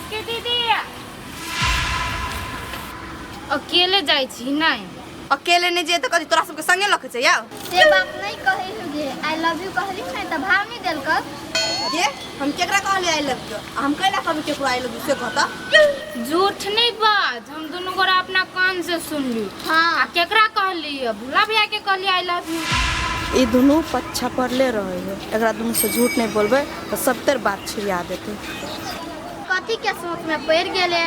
ठसकी दीदी अकेले जाई छी नहीं अकेले नहीं जे तो कथी तोरा सबके संगे लके चाहिए से बात नहीं कही हुए आई लव यू कहली नहीं त भाव नहीं देल कर ये हम केकरा कहले आई लव यू हम कहला कभी केकरो आई लव यू से कहता झूठ नहीं बात हम दोनों गोरा अपना कान से सुन ली। हाँ केकरा कहली भूला भैया के कहली आई लव यू। ये दोनों पच्छा पड़ले रहे है एकरा दोनों से झूठ नहीं बोलबे तो सबतर बात छिया देते कथी के सोच में पड़ गेले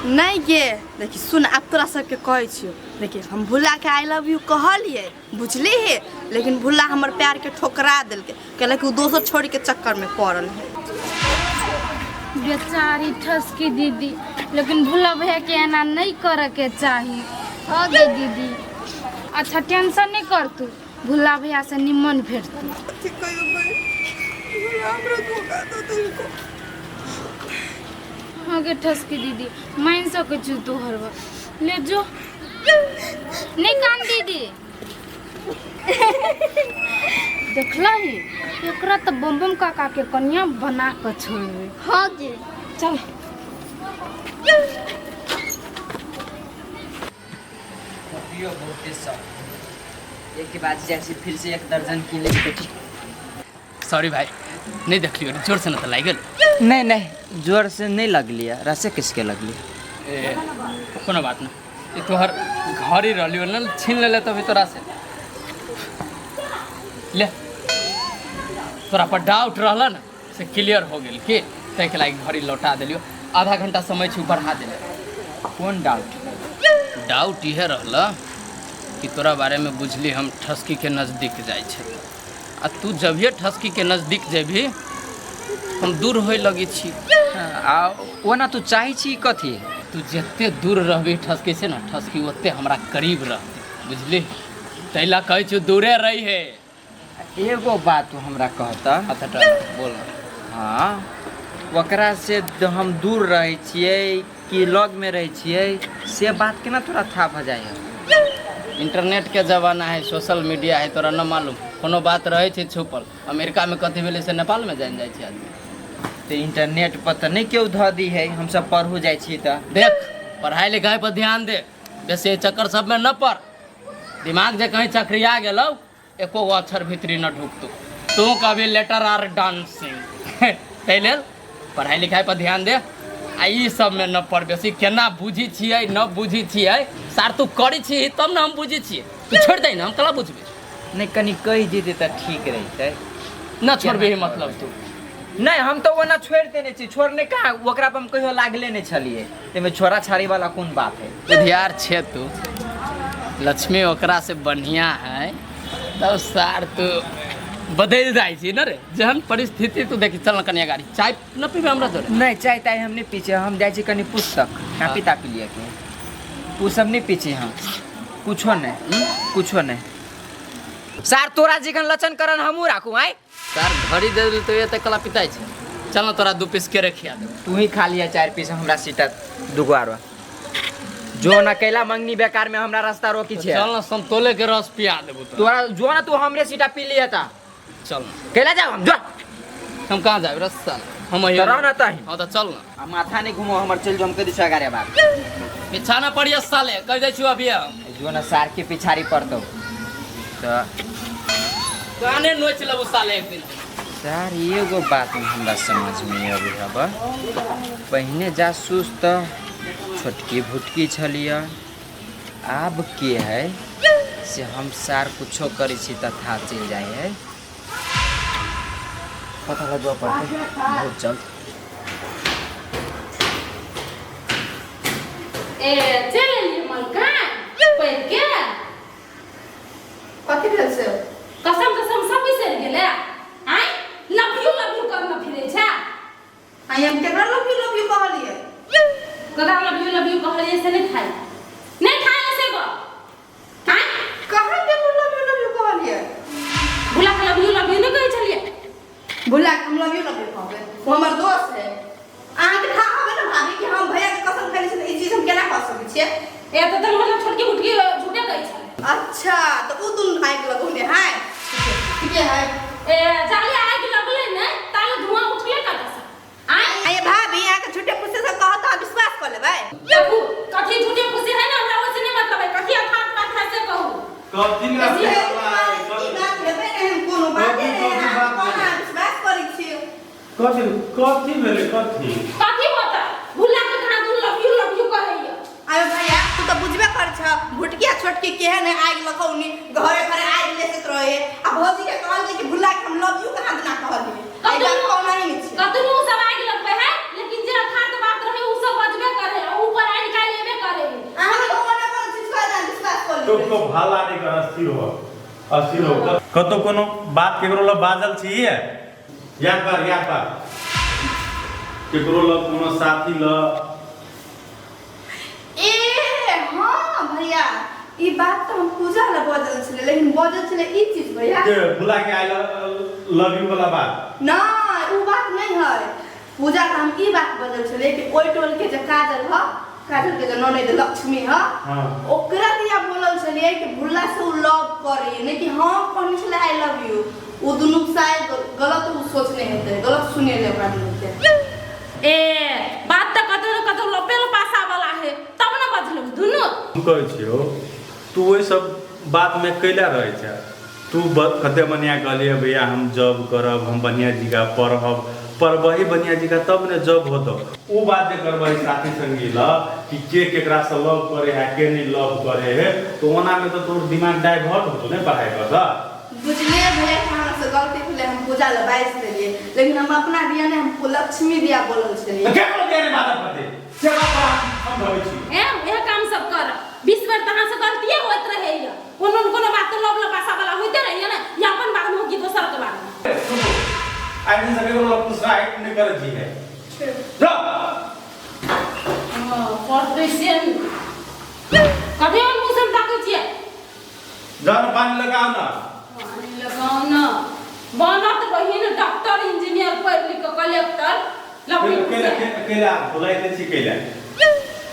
नहीं ये देखी सुन अब तोरा सबके कहै छियो देखी हम भुला के आई लव यू कहलिए बुझली है लेकिन भुला हमर प्यार के ठोकरा देलके कहले कि दोसर छोड़ी के चक्कर में पड़ल है बेचारी ठसकी दीदी लेकिन भूला भैया के एना नहीं करे के चाहिए। हो गे दीदी अच्छा टेंशन नहीं कर तू भूला भैया से निमन भेट हाँ गे ठसकी दीदी मान सके छु तोहर ले जो नहीं कान दीदी देखला ही एकरा तो बम बम काका के कन्या बना के छोड़े। हो गे चल एक के बाद जैसे फिर से एक दर्जन की ले बेटी। सॉरी भाई नहीं देख लियो जोर से ना तो लाग नहीं नहीं जोर से नहीं लगली है रसे किसके लगली ए कोनो बात ना ये तोहर घर ही रहलियो ना छीन ले तभी तोरा से ले तोरा पर डाउट रहला ना से क्लियर हो गेल कि तै के लागी घड़ी लौटा देलियो आधा घंटा समय छी बढ़ा देले। कौन डाउट यह रहला कि तोरा बारे में बुझली हम ठसकी के नज़दीक जाए छे आ तू जभिए ठसकी के नज़दीक जेबी हम दूर होए लगी छी आ ओना तू चाही छी कथी तू जिते दूर रहबी ठसकी से ना ठसकी ओते हमरा करीब रहती बुझली तैला कहै छी दूरे रही है। एगो बात तू हमरा कहता अच्छा बोल हाँ ओकरा से हम दूर रहे छिए कि लग में रहे छिए से बात केना तोरा था भ जाए इंटरनेट के ज़माना है सोशल मीडिया है तोरा न मालूम कोनो बात रहे छे छुपल अमेरिका में कथी भेले से नेपाल में जान जाए छे आदमी तो इंटरनेट पर तो नहीं क्यों ध दी है हम सब पढ़ू जाए छी त देख पढ़ाई लिखाई पर ध्यान दे वैसे चक्कर सब में न पड़ दिमाग जे कहीं चक्रिया गेलो एको गो अक्षर भीतरी न ढुकतू तू कभी लेटर आर डांसिंग तै लेल पढ़ाई लिखाई पर ध्यान दे आ ई सब में न पड़ बेसी केना बुझी छियै न बुझी छियै सार तू करी छी तब न हम बुझी छियै तू छोड़ दे ना हम कला बुझबे नहीं कनी कह देते तो ठीक रहते न छोड़बे ही मतलब तू नहीं हम तो वो ना छोड़ देने छी छोड़ने कहा ओकरा पर हम कहियो लागले नहीं छलिए एमे छोरा छाड़ी वाला कौन बात है बुधियार छे तू लक्ष्मी ओकरा से बढ़िया है तब सार तू बदल जाए छी न रे जहन परिस्थिति तू देखी चल कन्या गाड़ी चाय न पीबे हमरा जोरे नहीं चाय ताय हम नहीं पीछे हम जाए छी कनी पुस्तक कापी तापी लिए के तू सब नहीं पीछे हम कुछो नहीं सार तोरा जिकन लचन करन हमू राखू आय सार घड़ी दे दिल तो ये त कला पिताई छे चल न तोरा दू पीस के रखिया दे तू ही खा लिया 4 पीस हमरा सीटा दुगो आरो जो न कैला मंगनी बेकार में हमरा रास्ता रोकी छे चल न संतोले के रस पिया देबू तोरा जो न तू हमरे सीटा पी लिया था चल कैला जाओ हम जो हम कहां जाब रास्ता हम ही डराव ना ताही हां त चल न माथा नहीं घुमो हमर चल जो हम कदी सगारे बात पीछा न पड़िया साले कह दे छु अभी जो न सार के पिछाड़ी पड़तो तो काने नोच लेबू साले एक दिन सार एगो बात में हमरा समझ में अभी हबा पहले जासूस तो छोटकी भुटकी छलिया आब के है से हम सार कुछो करी छी त था चल जाए है पता लगवा पड़ते बहुत जल्द ए चल मलका पैर के कथी भेल से कसम सब बिसर गेले आय लव यू करना फिरे छा आई हम केकरा लव यू कहलिए कदा लव यू कहले से नहीं खाए से गो आय कहां के लव यू कहलिए भुला के लव यू नहीं कहि छलिए भुला के हम लव यू कहबे वो हमर दोस्त है आहाँ के खा हबे ना भाभी कि हम भैया के कसम खाली से ई चीज हम केना कह सकै छियै ए तो तन मतलब छोटकी मुटकी झूठे कहि छले अच्छा तो उ तुम आग लगौले है ठीक है ए जाले आग लगले ने ताले धुआं उठले का दस आय आय कथी ना ई बात हेबे नहीं हम कोनो बाते नहीं हम कोना विश्वास करै छियै। कथी भेलै कथी कथी होता भुला के खाना दूं लव यू कहैया। अरे भैया तू तो बुझबे कर छ भुटकिया छोटकी केहन आग लगौनी घरे घरे आग लेसत रहे आ भौजी के कहल कि भुला के हम लव यू कहां ना कहली आई बात कोना ही छै कतनो सब आग लगबे है लेकिन जे खात बात रहे उ सब बजबे करे ऊपर आ निकाल लेबे करे। अहाँ को कोना कोन चीज पर ना विश्वास कर तो भाला नहीं कर अस्थिर हो कतो कोनो बात केकरो ल बाजल छी याद कर केकरो ल कोनो साथी ल ए हां भैया ई बात तो हम पूजा ला बजल छले लेकिन बजल छले ई चीज भैया के भुला के आई लव यू वाला बात ना उ बात नहीं है पूजा का हम ई बात बजल छले कि ओइ टोल के जे काजल के जो ननद लक्ष्मी ह हां ओकरा दिया बोलल छले कि भुला से उ लव करे नहीं कि हम कहनी छले आई लव यू उ दुनु शायद गलत उ सोचने हेते गलत सुने ले ओकरा दुनु के ए बात त कतो लपेल पासा वाला है तब ना बजलू दुनु कहै छियो तू ओइ सब बात में कैला रहे छ तू कते बनिया कहलिए भैया हम जॉब करब हम बनिया जी का पढ़ब पर वही बनिया जी का तब ने जॉब होतो उ बात जे करबै साथी संगी ल कि के केकरा से लव करे है के नहीं लव करे है तो ओना में तो तोर दिमाग डाइवर्ट होतो ने पढ़ाई कर बुझले भैया हमरा से गलती भेले हम पूजा ला बाइस देलिए लेकिन हम अपना दिया ने हम लक्ष्मी दिया बोलल छलिए के बोल के बात पते सेवा हम भबै छी यह काम सब कर 20 बार तहां से गलती होत रहे या कोनो बात तो लव पासा वाला होते रहे ना या अपन बात में की दोसर के बात में आई नहीं सके लोग तो साइड नहीं कर जी है जा हां कॉर्पोरेशन कभी हम मुसम ताकै छियै जन पानी लगाओ ना पानी लगाओ ना बनत बहिन डॉक्टर इंजीनियर पढ़ लिख के कलेक्टर केला बोलाई ते छी केला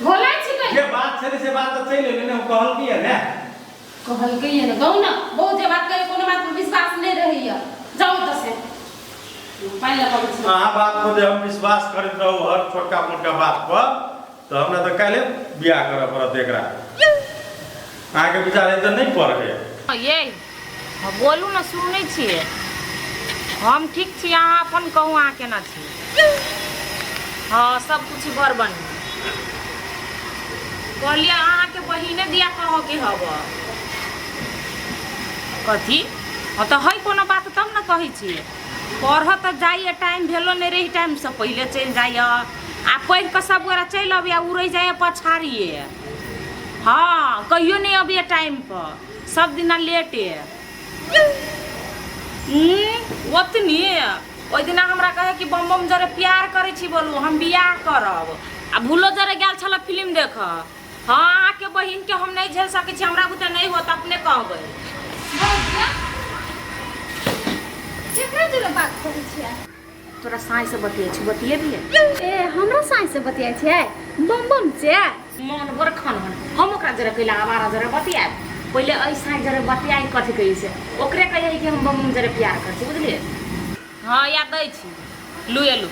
बोलै छी के ये बात से बात तो चले ने कहल की है ना कहल के ये ना कहू ना बहुत जे बात करे कोनो बात में विश्वास नहीं रही है जाओ त से पानी लगाओ छी हां बात को जे हम विश्वास करत रहू हर छोटका मोटका बात पर तो हमरा तो काले बियाह करे पड़त एकरा आगे विचार तो नहीं पड़े ये बोलू ना सुनै छियै हम ठीक छी अहाँ अपन कहू अहाँ केना छी हाँ सब कुछ बड़ बढ़िया कहलिए अहाँके बहिने दिया कहो के हब कथी हाँ तो है कोनो बात तब न कहै छी पढ़ तो जाइए टाइम भेलो नहीं रही टाइम से पहले चल जाइए आ पढ़ के सब गोरा चल अबिया उड़ै जाइए पछाड़िए हाँ कहियो नहीं अबिए टाइम पर सब दिना लेटे ओतनी ओइ दिना हमरा कहे कि बम बम जरे प्यार करे छी बोलू हम बियाह करब आ भूलो जरे गेल छल फिल्म देख हाँ आके बहिन के हम नहीं झेल सके छी हमरा बुते नहीं होत अपने कहबै केकरा जरे बात करै छियै तोरा साई से बतियै छी बतिये दिए ए हमरा साई से बतियाइ छियै बम बम से मन भर खान हम ओकरा जरे कैला आवारा जरे बतियाब पहले ऐ साई जरे बतियाई कथि कहै से ओकरे कहिए कि हम बम जरे प्यार कर छी बुझलिए हाँ याद दै छी लू एलू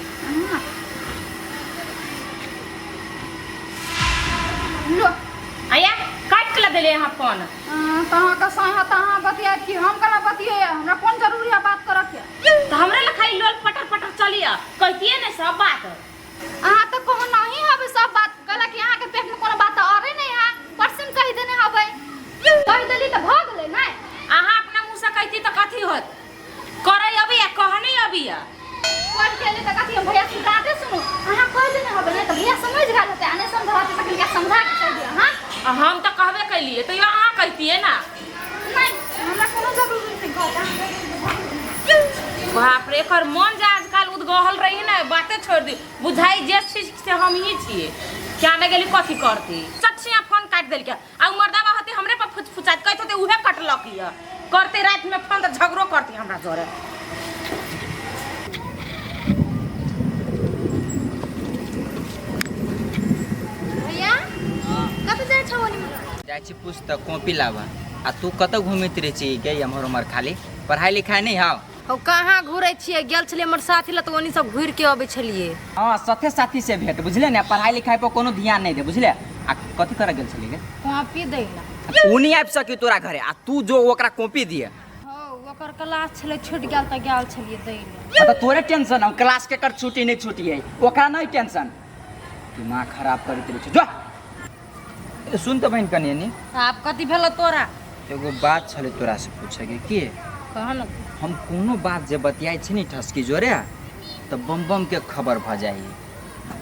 लो आया काट के देले यहाँ फोन तहां का साई है तहां बतियाइ कि हम कना बतिये हमरा कोन जरूरी है बात करऽ के तो हमरे ला खाली लोल पटर पटर चलिए कहतिए ने सब बात अहाँ तो कहो नहीं हबे सब बात कहला कि अहाँ के पेट में कोनो बात औरे नहीं है परसिन कहि देने हबे कहि देली तो भ गेलै नै अहाँ अपना मुंह से कहती तो कथी होत करे अभी या कहनी अभी या कोन केले त कथि हम भैया से बाते सुनु अहाँ कहि देने हबे नै त भैया समझ गेल होते आने समझाते त कनिया समझा के कहि दिया हां हम तो कहबे कैलिए तो अहाँ कहतिए ना नहीं हमरा कोनो जरूरी नहीं कहता बाप रे एकर मन जे आजकल उदगहल रही ना बातें छोड़ दी बुझाई जे चीज से हम ही छिए क्या न गेली कथी करती चचिया फोन काट देल के आ मर्दावा होते हमरे पर फुचफुचात कहत होते उहे कटलक या करते रात में फोन त झगड़ो करती हमरा जोरे भैया कत जाय छवनी जाइ छी पुस्तक कॉपी लाबा आ तू कत घुमैत रहे छी के हमर उमर खाली पढ़ाई लिखाई नहीं हाउ हम कहाँ घूरे छिए गेल छलिए हमर साथी ल त ओनी सब घूर के आबे छलिए हां साथे साथी से भेट बुझले ने पढ़ाई लिखाई पर कोनो ध्यान नहीं दे बुझले आ कथि करे गेल छली गे कॉपी दैला ऊ नहीं आबि सकी तोरा घरे आ तू जो ओकरा कॉपी दिए हाँ ओकर क्लास छले छूट गेल त गेल छलिए दै ले तो तोरे टेंशन हम क्लास के कर छुट्टी नहीं छुट्टी है ओकरा नहीं टेंशन दिमाग खराब करैत रहे जो ए, सुन तो बहन कनी नी आब कथी भेल तोरा एगो बात छले तोरा से पूछे के कह न हम कोनो बात जे बतियाई छी नी ठसकी जोरे तो बम बम के खबर भ जाई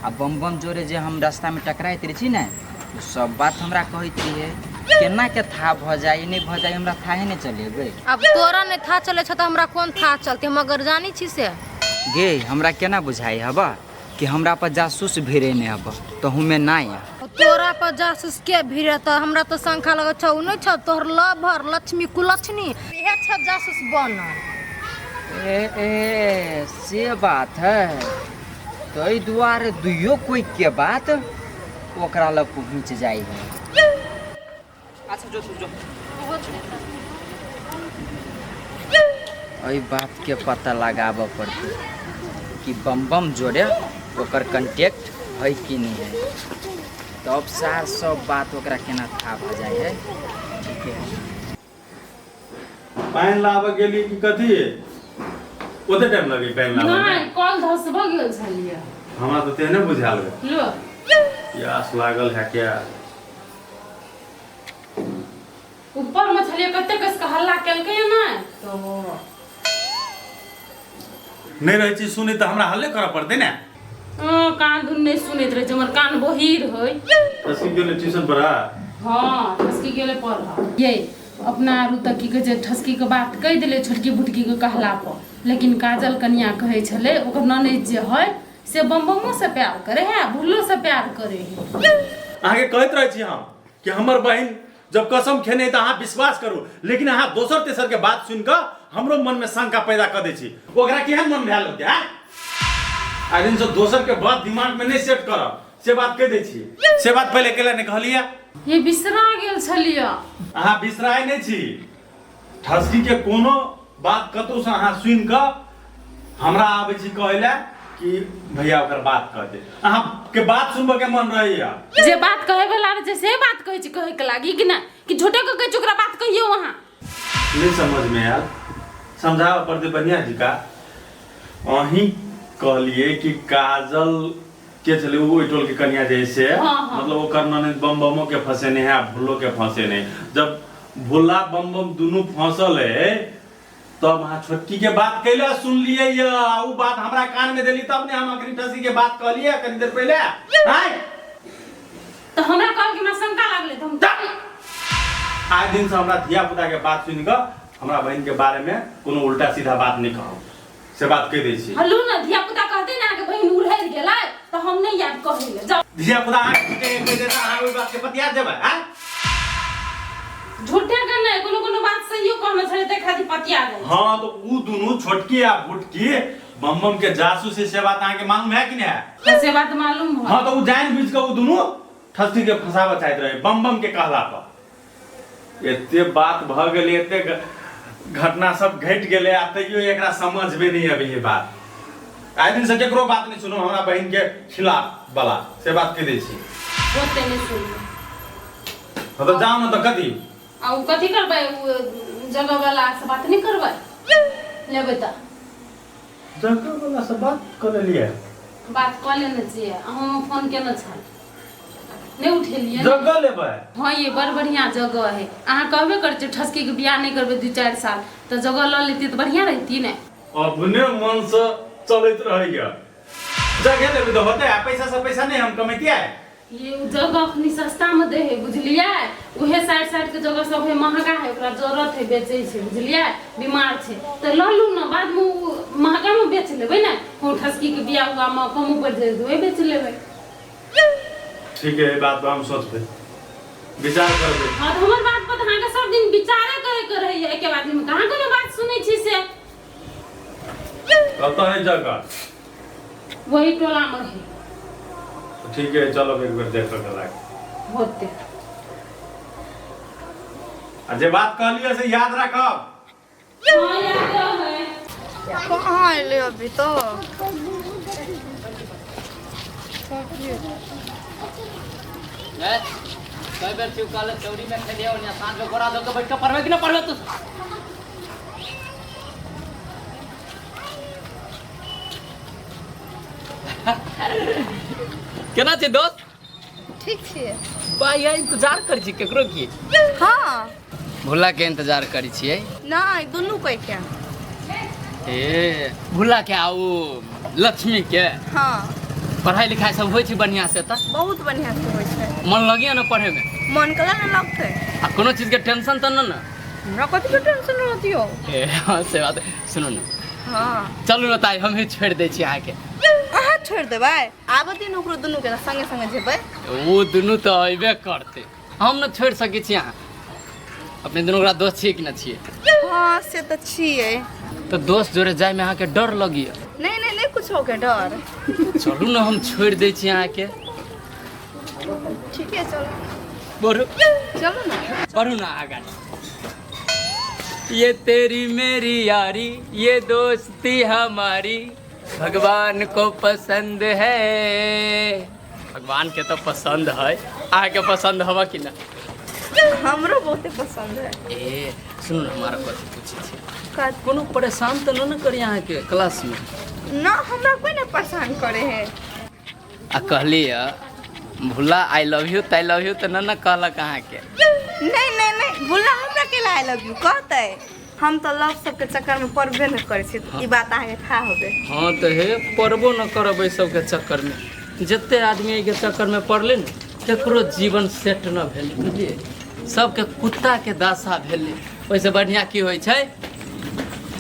आ बम बम जोरे जे हम रास्ता में टकराइत रही छी ना तो सब बात हमरा कहैत रहिए केना के था भ जाई नहीं भ जाई हमरा थाहे नहीं चलेबै अब तोरा ने था चले छ त हमरा कोन था चलते हम अगर जानी छी से गे हमरा केना बुझाई हबा कि हमरा पर जासूस भिरे नहीं हबा तो हमें ना या तोरा पर जासूस के भिरे त हमरा तो शंखा लगत छ नै छ तोहर लभर लक्ष्मी कुलक्ष्मी इहे छ जासूस बनल ए से बात है तो ई दुआरे दुइयो कोई के बात ओकरा लग पहुंच जाई है अच्छा जो जो एहि बात के पता लगाबऽ पड़तै कि बम बम जोड़े ओकर कांटेक्ट है कि नहीं है तब सार सब बात ओकरा केना था भ जाए है ठीक है पानि लाबऽ गेली कि कथी ओते टाइम लगे पानि लाबऽ नहीं कल धसब गेल छलिए हमरा तो तेहने बुझाल गए लो प्यास लागल है क्या ऊपर में छलिए कते कस के हल्ला केलकै ना तो नहीं रहे छी सुनी तो हमरा हल्ले करऽ पड़तै ने कान धुन नहीं सुनैत रहे हमर कान बहिर है रसी गेले ट्यूशन पर हाँ ठसकी गेले पढ़ ये अपना आरू तक की जे ठसकी के बात कह दिले छोटकी बुटकी के कहला पर लेकिन काजल कनिया कहे छले ओकर ननद जे है से बमबमो से प्यार करे है भुल्लो से प्यार करे है आगे कहत रहे छी हम कि हमर बहन जब कसम खेने तो अहाँ विश्वास करू लेकिन अहाँ दोसर तेसर के बात सुन के हमरो मन में शंका पैदा कर दै छी ओकरा केहन मन भेल होते हैं आ दिन से दोसर के बात दिमाग में नहीं सेट करब से बात कह दै छी से बात पहले केला नहीं कहलिए ये बिसरा गेल छलिए अहाँ बिसराय नहीं छी ठसकी के कोनो बात कतौ से अहाँ सुन के हमरा आबै छी कहले कि भैया ओकर बात कह दे अहाँ के बात सुनबे के मन रहैया जे बात कहे वाला जे से बात कहे छी कहे के लागी कि ना कि झूठे को कह चुकरा बात कहियो वहां नहीं समझ में आयल समझावा पड़ते बढ़िया जी का अहीं कहलिए कि काजल के चले वो टोल के कन्या जैसे हाँ। मतलब वो करना नहीं बम बमों के फंसे नहीं है भुल्लो के फंसे नहीं जब भुल्ला बम बम दोनों फंसल है तब हाँ छोटकी के बात कैला सुन लिए ये वो बात हमरा कान में देली तब ने हम अग्नि ठसी के बात कहलिए कनी देर पहले हाय तो हमरा कह के ना शंका लागले तो हम आज दिन से हमरा धिया पुता के बात सुन के हमरा बहन के बारे में कोनो उल्टा सीधा बात नहीं कहो से बात कह दै छी हल्लू ना धिया पुता कहते ना के बहिन उड़ैल गेलै तो हम नहीं याद कहिले जाओ धिया पुता आंख के कह देता अहाँ ओइ बात के पतिया देबै हां झूठे के नहीं कोनो बात सही कहना छले ते खाली पतिया दे हां तो ऊ दोनों छोटकी आ बुटकी बम बम के जासूस से बात अहाँ के मालूम है कि नहीं है से बात मालूम हो हां तो ऊ जान बुझ के ऊ दोनों ठसकी के फसावा चाहत रहे बम बम के कहला पर एते बात भ गेलै एते घटना सब घट गेलै आ तैयो एकरा समझ में नहीं आबै ये बात आइ दिन से केकरो बात नहीं सुनो हमरा बहन के खिलाफ वाला से बात कह दै छी ओते नहीं सुन तो जाओ ना तो कथी आ उ कथी करबै उ जगह वाला से बात नहीं करबै लेबै त जगह वाला से बात कर लिए बात क लेने छियै हम फोन केने छ नहीं उठेलिए जगह लेबै हाँ ये बड़ बढ़िया जगह है अहाँ कहबे कर ठसकी के बियाह नहीं करबे 2-4 साल तो जगह ल लेती तो बढ़िया रहती ने अपने मन से चलत रहैया जगह लेबै तो होते है पैसा से पैसा नहीं हम कमेतिया ये जगह अपनी सस्ता में दे है बुझलिए उहे साइड के जगह सब है महंगा है ओकरा जरूरत है बेचे छै बुझलिए बीमार छै तो ल लू ना बाद में महंगा में बेच लेबै ना हम ठसकी के बियाह हुआ में कम पड़ जाए तो बेच लेबै ठीक है बात हम सोचबे विचार करबे हां तो हमर बात पर अहाँ के सब दिन विचारे करे के रहैया एके बात में कहां कोनो बात सुनै छी से कत है जगह वही टोला में है ठीक है चलो एक बार देख के लाग होते आ जे बात कहलिए से याद रखब हां याद है कहाँ अइले अभी तो कई बेर तू काले चौरी में खेलिए और सांझ में घोड़ा दो के बैठ के पढ़वे कि ना पढ़वे तू केना छै दोस्त ठीक छियै भाई यार इंतजार कर छी केकरो की हाँ भुल्ला के इंतजार करी छियै नहीं दुनू कोई क्या ए भुल्ला के आउ लक्ष्मी के हाँ पढ़ाई लिखाई सब होइ छै बढ़िया से त बहुत बढ़िया से होइ छै मन लगिया ना पढ़े में मन कला न लगतै आ कोनो चीज के टेंशन त न हमरा कथी के टेंशन रहती हो ए हाँ से बात सुनो ना हाँ चलू ना ताई हम ही छोड़ दै छी अहाँ के अहाँ छोड़ देबै आब दिन ओकरो दुनू के संगे संगे जेबै वो दुनू तो अबे करते हम न छोड़ सकै छी अहाँ अपने दुनू ओकरा दोस्त छियै कि न छियै हाँ से तऽ छियै तो दोस्त जोरे जाय में अहाँ के डर लगिया नहीं नहीं नहीं कुछ हो के डर चलू ना हम छोड़ दै छी अहाँ के ठीक है चलो बोलू चलो ना पढ़ू ना आगा ये तेरी मेरी यारी ये दोस्ती हमारी भगवान को पसंद है भगवान के तो पसंद है अहाँ के पसंद हवा कि ना हमरो बहुते पसंद है ए सुनू ना हमारा कथी पूछे छी का कोनो परेशान तो न करी अहाँ के क्लास में ना हमरा कोई ना परेशान करे है आ कहली भुल्ला आई लव यू ताई लव यू तो न कहलक अहाँ के नहीं नहीं नहीं भुल्ला हमरा के ला आई लव यू कहते हम तो लव सब के चक्कर में पड़बे न करे छी ई बात अहाँ के था होबे हाँ तो हे पढ़बो न करब एहि सबके चक्कर में जते आदमी के चक्कर में पड़ले न केकरो जीवन सेट न भेल बुझलिए सबके कुत्ता के दासा भेले ओहिसे बढ़िया की होइ छै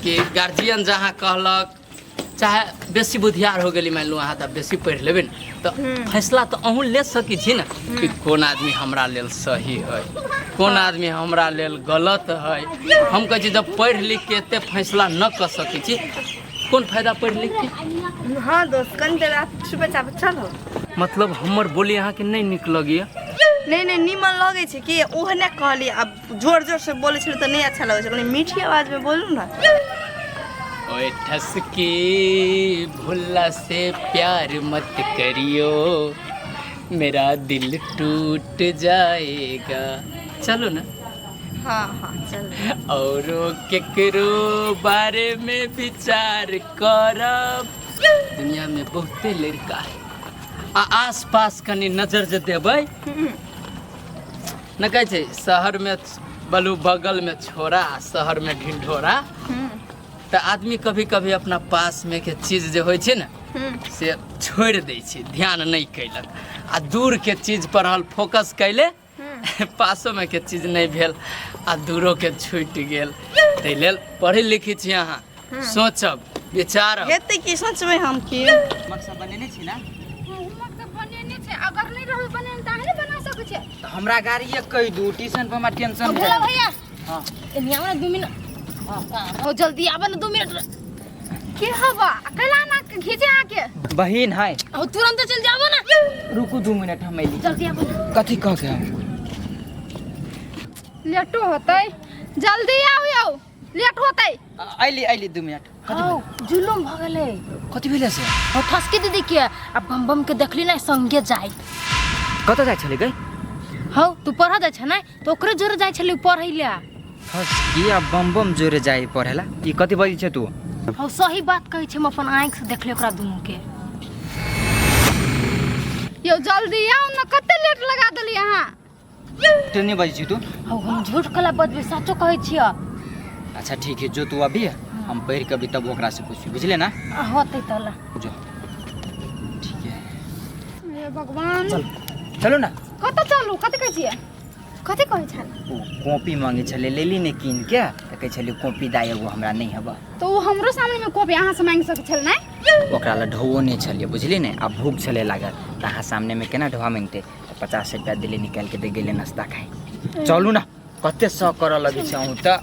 कि गार्जियन जहाँ कहलक चाहे बेसी बुधियार हो गेली मान लू अहाँ तऽ बेसी पढ़ि लेबै ने तो फैसला तो अहूँ ले सकै छी ने कि कोन आदमी हमरा लेल सही है कोन आदमी हमरा लेल गलत है हम कहै छी जब पढ़ि लिख के एते फैसला न कर सकै छी कोन फायदा पढ़ि लिख के हाँ दोस्त कन देर आप सुबह चाप चलो मतलब हमर बोली अहाँ के नहीं नीक लगैया नहीं नहीं नीमन लगे छै कि ओहने कहली अब जोर जोर से बोले छल तो नहीं अच्छा लगे छै कनी मीठी आवाज में बोलू ना ओए ठसकी भुल्ला से प्यार मत करियो मेरा दिल टूट जाएगा चलो ना हाँ हाँ चलो औरो केकरो बारे में विचार करब दुनिया में बहुते लड़का है आ आस पास कनी नजर जे देबै न कहै छै शहर में बलू बगल में छोरा शहर में ढिंढोरा तो आदमी कभी कभी अपना पास में के चीज जे होइ छै ने से छोड़ दै छै ध्यान नहीं कैलक आ दूर के चीज पर हल फोकस कैले पासो में के चीज नहीं भेल आ दूरो के छूट गेल तै लेल पढ़ी लिखी छी अहाँ सोचब विचारब हेतै की सोचबै हम की मकसद बनेने छी ना बनेने छै अगर नहीं रहबे बनेने त अहाँ बना सकै छै तो हमरा गाड़ी कह दू ट्यूशन पर हमरा टेंशन भोला भैया हाँ एनिया हमरा 2 मिनट हो जल्दी आबे ना 2 मिनट के हवा अकेला ना खींचे आके बहिन है हो तुरंत चल जाबो ना रुकू 2 मिनट हम अइली जल्दी आबो ना कथी कह के लेटो होतै जल्दी आओ लेट होतै अइली 2 मिनट आओ जुलुम भ गेलै कथी भेले से ओ ठसकी दीदी के आ बम बम के देखली ना संगे जाय कत जाय छले गई हौ तू पढ़ा जाय छ ना तो ओकरे जोरे जाय छले पढ़ै ला फस किया बम बम जोरे जाय पढ़ेला ई कथी बजै छ तू हौ सही बात कहै छै हम अपन आँख से देखले ओकरा दुनू के यो जल्दी आओ ना कते लेट लगा देली अहाँ ट्रेन बजै छ तू हौ हम झूठ कला बदबे सचो कहै छियै अच्छा ठीक है जो तू अभी हम पढ़ के अभी तब ओकरा से पूछी बुझले ना होतै तला जो ठीक है हे भगवान चलो ना कत चलू कते कहै छियै कते कहै छन ओ कॉपी मांगे छले लेली ने कीन के त कहै छले कॉपी दाय एगो हमरा नहीं हबा तो वो हमरो सामने में कॉपी अहाँ से मांग सकै छल नै ओकरा ला ढोवो नहीं छलिए बुझली ने आ भूख छले लागल त अहाँ सामने में केना ढोवा मांगते 50 रुपया दिले निकाल के दे गेले नाश्ता खाए चलू ना कते स कर लगी छौ त